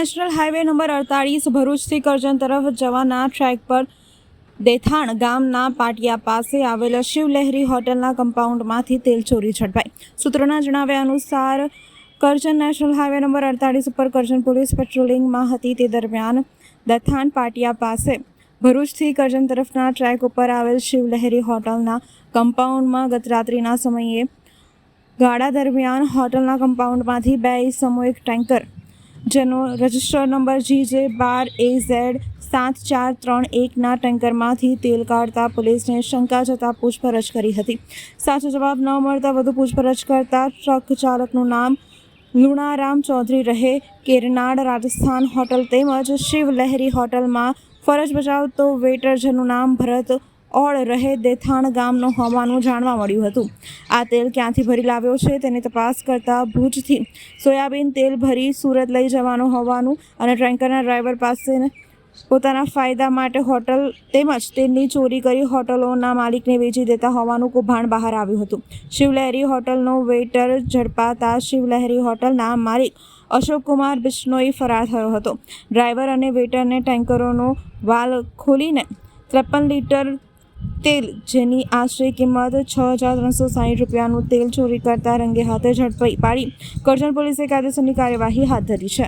National highway number 48 ભરૂચથી Karjan તરફ જવાના track પર દેથાણ ગામના પાટિયા પાસે આવેલ શિવલહેરી હોટલના કમ્પાઉન્ડમાંથી તેલ ચોરી ઝડપાઈ। સૂત્રોના જણાવ્યા અનુસાર કરજણ નેશનલ હાઈવે નંબર 48 ઉપર કરજણ પોલીસ પેટ્રોલિંગમાં હતી। તે દરમિયાન દેથાણ પાટિયા પાસે ભરૂચથી કરજણ તરફના ટ્રેક ઉપર આવેલ શિવલહેરી હોટલના કમ્પાઉન્ડમાં ગત રાત્રિના સમયે ગાળા દરમિયાન હોટલના કમ્પાઉન્ડમાંથી 2 ઇસમો એક ટેન્કર જેનો રજિસ્ટર નંબર GJ12AZ7431ના ટેન્કરમાંથી તેલ કાઢતા પોલીસને શંકા જતા પૂછપરછ કરી હતી। સાચો જવાબ ન મળતા વધુ પૂછપરછ કરતા ટ્રક ચાલકનું નામ લુણારામ ચૌધરી રહે કેરનાડ રાજસ્થાન હોટલ તેમજ શિવલહેરી હોટલમાં ફરજ બજાવતો વેટર જેનું નામ ભરત ઓળ રહે દેથાણ ગામનો હોવાનું જાણવા મળ્યું હતું। આ તેલ ક્યાંથી ભરી લાવ્યો છે તેની તપાસ કરતા ભુજથી સોયાબીન તેલ ભરી સુરત લઈ જવાનું હોવાનું અને ટેન્કરના ડ્રાઈવર પાસે પોતાના ફાયદા માટે હોટલ તેમજ તેલની ચોરી કરી હોટલોના માલિકને વેચી દેતા હોવાનું કૌભાંડ બહાર આવ્યું હતું। શિવલહેરી હોટલનો વેટર ઝડપાતા શિવલહેરી હોટલના માલિક અશોકકુમાર બિશ્નોઈ ફરાર થયો હતો। ડ્રાઈવર અને વેટરને ટેન્કરોનો વાલ ખોલીને 53 લીટર તેલ જેની આશરે કિંમત ₹6,360નું તેલ ચોરી કરતા રંગે હાથે ઝડપી પાડી કરજણ પોલીસે કાયદેસરની કાર્યવાહી હાથ ધરી છે।